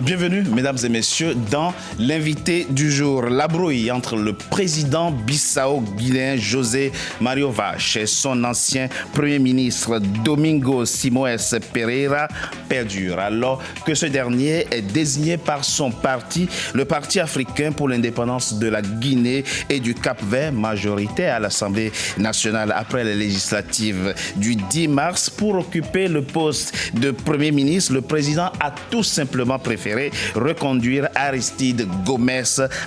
Bienvenue, mesdames et messieurs, dans l'invité du jour. La brouille entre le président bissau-guinéen José Mario Vach et son ancien premier ministre Domingos Simoes Pereira perdure, alors que ce dernier est désigné par son parti, le Parti africain pour l'indépendance de la Guinée et du Cap-Vert, majoritaire à l'Assemblée nationale après les législatives du 10 mars. Pour occuper le poste de premier ministre, le président a tout simplement préféré reconduire Aristide Gomes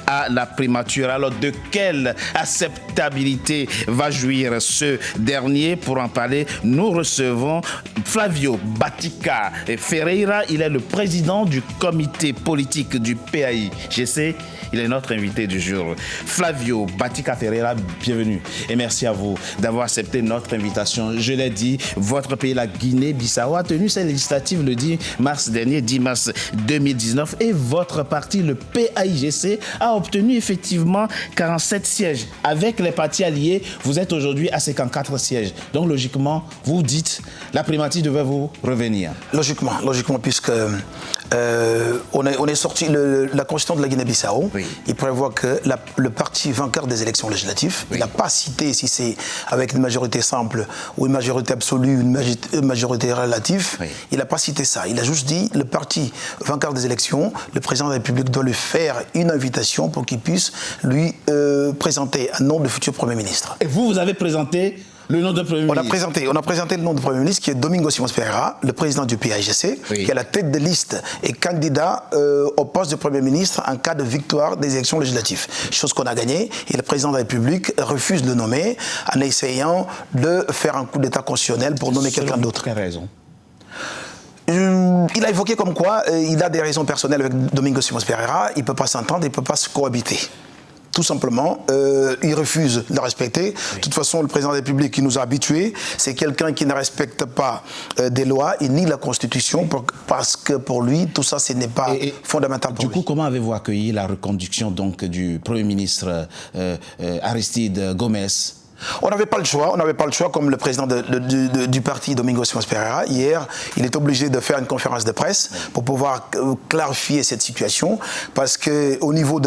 à la primature. Alors, de quelle acceptabilité va jouir ce dernier? Pour en parler, nous recevons Flavio Batica Ferreira. Il est le président du comité politique du PAIGC. Il est notre invité du jour. Flavio Batica Ferreira, bienvenue. Et merci à vous d'avoir accepté notre invitation. Je l'ai dit, votre pays, la Guinée-Bissau, a tenu ses législatives le 10 mars dernier, 10 mars 2019. Et votre parti, le PAIGC, a obtenu effectivement 47 sièges. Avec les partis alliés, vous êtes aujourd'hui à 54 sièges. Donc logiquement, vous dites, la primature devait vous revenir. Logiquement, puisque on est sorti, la constitution de la Guinée-Bissau, oui. Il prévoit que le parti vainqueur des élections législatives, oui. Il n'a pas cité si c'est avec une majorité simple ou une majorité absolue, une majorité relative, oui. Il n'a pas cité ça. Il a juste dit le parti vainqueur des élections, le président de la République doit lui faire une invitation pour qu'il puisse lui présenter un nom de futur Premier ministre. Et vous avez présenté le nom de Premier ministre. On a présenté le nom du Premier ministre qui est Domingos Simoes Pereira, le président du PAIGC, oui. Qui est la tête de liste et candidat au poste de Premier ministre en cas de victoire des élections législatives. Chose qu'on a gagnée et le président de la République refuse de le nommer en essayant de faire un coup d'État constitutionnel pour nommer quelqu'un d'autre. Quelle raison? Il a évoqué comme quoi il a des raisons personnelles avec Domingos Simoes Pereira, il ne peut pas s'entendre, il ne peut pas se cohabiter. Tout simplement, il refuse de le respecter. Oui. De toute façon, le président de la République qui nous a habitués, c'est quelqu'un qui ne respecte pas des lois et ni la Constitution, parce que pour lui, tout ça, ce n'est pas fondamental pour lui. Du coup, comment avez-vous accueilli la reconduction donc, du Premier ministre Aristide Gomes? On n'avait pas le choix, comme le président du parti, Domingos Simoes Pereira. Hier, il est obligé de faire une conférence de presse pour pouvoir clarifier cette situation, parce qu'au niveau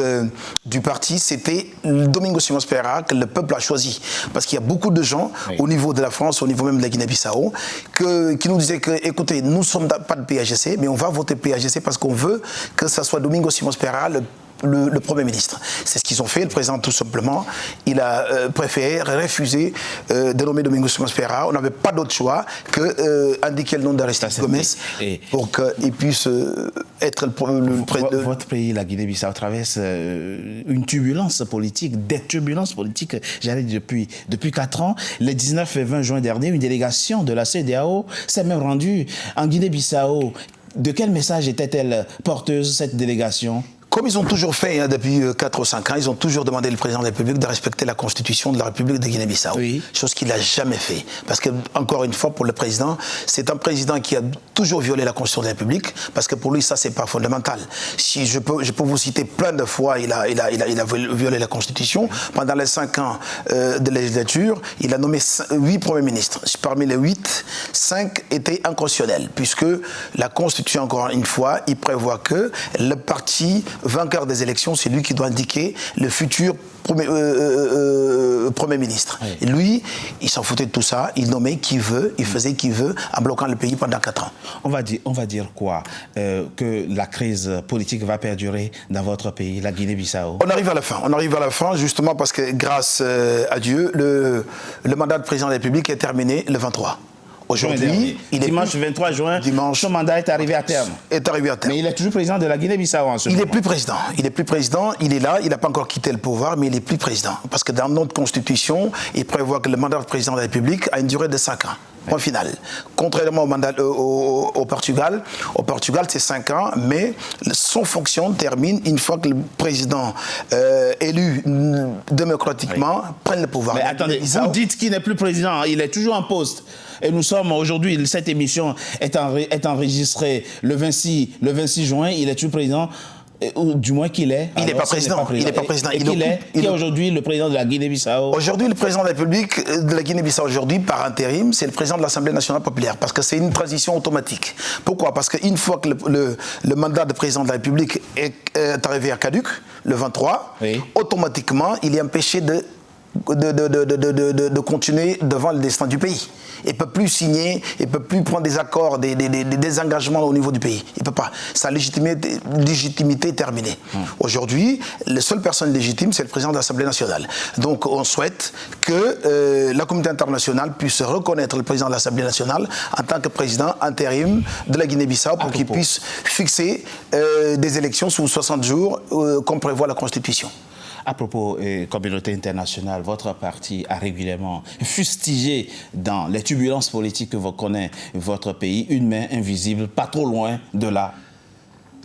du parti, c'était Domingos Simoes Pereira que le peuple a choisi. Parce qu'il y a beaucoup de gens, oui. Au niveau de la France, au niveau même de la Guinée-Bissau, qui nous disaient que, écoutez, nous ne sommes pas de PAIGC, mais on va voter PAIGC parce qu'on veut que ce soit Domingos Simoes Pereira le Premier ministre. C'est ce qu'ils ont fait. Le président, tout simplement, il a préféré refuser de nommer Domingos Simoes Pereira. On n'avait pas d'autre choix que indiquer le nom d'Aristide Gomes pour qu'il puisse être le président. Votre pays, la Guinée-Bissau, traverse une turbulence politique, des turbulences politiques, j'allais dire depuis 4 ans. Le 19 et 20 juin dernier, une délégation de la CEDEAO s'est même rendue en Guinée-Bissau. De quel message était-elle porteuse, cette délégation? Comme ils ont toujours fait depuis 4 ou 5 ans, ils ont toujours demandé au président de la République de respecter la constitution de la République de Guinée-Bissau. Oui. Chose qu'il n'a jamais fait. Parce que, encore une fois, pour le président, c'est un président qui a toujours violé la constitution de la République, parce que pour lui, ça, c'est pas fondamental. Si je peux vous citer plein de fois, il a violé la constitution. Pendant les 5 ans de législature, il a nommé 8 premiers ministres. Parmi les 8, 5 étaient inconstitutionnels, puisque la constitution, encore une fois, il prévoit que le parti vainqueur des élections, c'est lui qui doit indiquer le futur Premier ministre. Oui. Et lui, il s'en foutait de tout ça, il nommait qui veut, il faisait qui veut, en bloquant le pays pendant 4 ans. On va dire quoi? Que la crise politique va perdurer dans votre pays, la Guinée-Bissau? On arrive à la fin, justement parce que grâce à Dieu, le mandat de président de la République est terminé le 23. Aujourd'hui, dimanche 23 juin, son mandat est arrivé à terme. Mais il est toujours président de la Guinée-Bissau en ce moment. Il n'est plus président, il est là, il n'a pas encore quitté le pouvoir, mais il n'est plus président. Parce que dans notre constitution, il prévoit que le mandat de président de la République a une durée de 5 ans. Point final. Contrairement au Portugal, c'est 5 ans, mais son fonction termine une fois que le président élu démocratiquement prenne le pouvoir. Mais attendez, vous dites qu'il n'est plus président, il est toujours en poste. Et nous sommes aujourd'hui, cette émission est enregistrée le 26 juin, il est toujours président. Ou du moins qu'il est. Il n'est pas président. Il n'est pas président. Et qu'il est aujourd'hui le président de la Guinée-Bissau. Aujourd'hui, le président de la République de la Guinée-Bissau, aujourd'hui, par intérim, c'est le président de l'Assemblée nationale populaire. Parce que c'est une transition automatique. Pourquoi? Parce qu'une fois que le mandat de président de la République est arrivé à caduc, le 23, oui, automatiquement, il est empêché de continuer devant le destin du pays. Il ne peut plus signer, il ne peut plus prendre des accords, des engagements au niveau du pays. Il ne peut pas. Sa légitimité est terminée. Aujourd'hui, la seule personne légitime, c'est le président de l'Assemblée nationale. Donc on souhaite que la communauté internationale puisse reconnaître le président de l'Assemblée nationale en tant que président intérim de la Guinée-Bissau pour qu'il puisse fixer des élections sous 60 jours comme prévoit la Constitution. À propos communauté internationale, votre parti a régulièrement fustigé dans les turbulences politiques que vous connaît votre pays une main invisible, pas trop loin de là.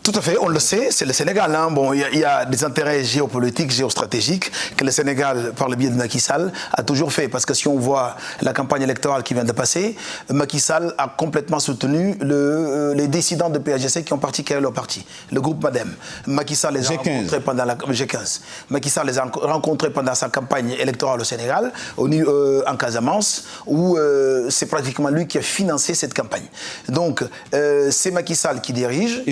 Tout à fait, on le sait, c'est le Sénégal. Hein. Bon, il y a des intérêts géopolitiques, géostratégiques que le Sénégal, par le biais de Macky Sall, a toujours fait. Parce que si on voit la campagne électorale qui vient de passer, Macky Sall a complètement soutenu les dissidents de PAGC qui ont quitté leur parti, le groupe MADEM. Macky Sall les a rencontrés pendant la G15. Macky Sall les a rencontrés pendant sa campagne électorale au Sénégal, en Casamance, où c'est pratiquement lui qui a financé cette campagne. Donc, c'est Macky Sall qui dirige.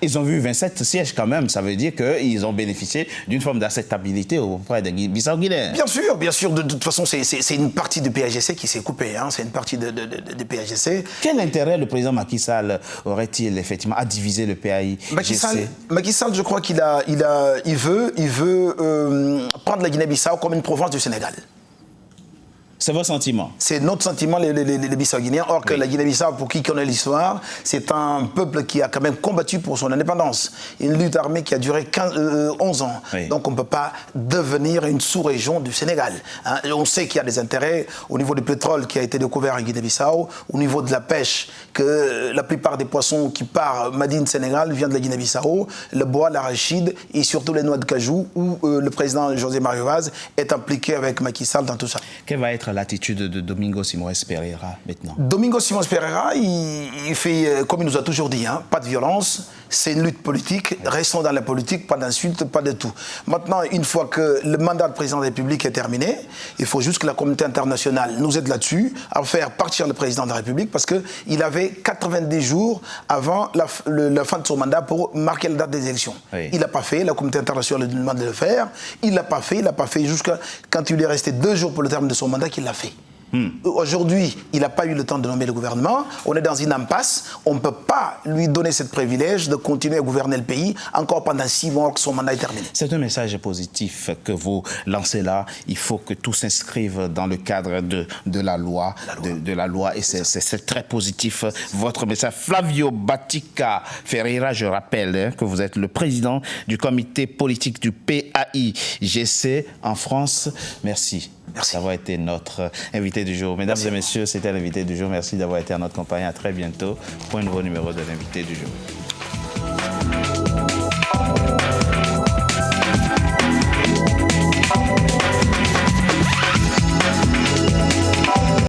Ils ont vu 27 sièges quand même, ça veut dire qu'ils ont bénéficié d'une forme d'acceptabilité auprès des Bissau-Guinéens. Bien sûr, de toute façon, c'est une partie du PAGC qui s'est coupée, hein, c'est une partie du PAGC. Quel intérêt le président Macky Sall aurait-il effectivement à diviser le PAI? Macky Sall, je crois qu'il veut prendre la Guinée-Bissau comme une province du Sénégal. C'est votre sentiment? C'est notre sentiment, les Bissau-Guinéens. Or que la Guinée-Bissau, pour qui connaît l'histoire, c'est un peuple qui a quand même combattu pour son indépendance. Une lutte armée qui a duré 11 ans. Oui. Donc on ne peut pas devenir une sous-région du Sénégal. Hein. On sait qu'il y a des intérêts au niveau du pétrole qui a été découvert en Guinée-Bissau, au niveau de la pêche, que la plupart des poissons qui partent Madine Sénégal viennent de la Guinée-Bissau, le bois, l'arachide et surtout les noix de cajou, où le président José Mario Vaz est impliqué avec Macky Sall dans tout ça. Quelle va être l'attitude de Domingos Simões Pereira maintenant? Domingos Simões Pereira, il fait, comme il nous a toujours dit, hein, pas de violence, c'est une lutte politique, restons dans la politique, pas d'insultes, pas de tout. Maintenant, une fois que le mandat de président de la République est terminé, il faut juste que la communauté internationale nous aide là-dessus, à faire partir le président de la République, parce qu'il avait 90 jours avant la fin de son mandat pour marquer la date des élections. Oui. Il n'a pas fait, la communauté internationale lui demande de le faire, il l'a pas fait jusqu'à quand il lui est resté 2 jours pour le terme de son mandat qu'il l'a fait. Aujourd'hui, il n'a pas eu le temps de nommer le gouvernement. On est dans une impasse. On ne peut pas lui donner ce privilège de continuer à gouverner le pays encore pendant 6 mois que son mandat est terminé. C'est un message positif que vous lancez là. Il faut que tout s'inscrive dans le cadre de la loi. De la loi. Et c'est très positif, votre message. Flavio Batica Ferreira, je rappelle que vous êtes le président du comité politique du PAIGC en France. Merci. Merci d'avoir été notre invité du jour. Mesdames et messieurs, c'était l'invité du jour. Merci d'avoir été à notre compagnie. À très bientôt pour un nouveau numéro de l'invité du jour.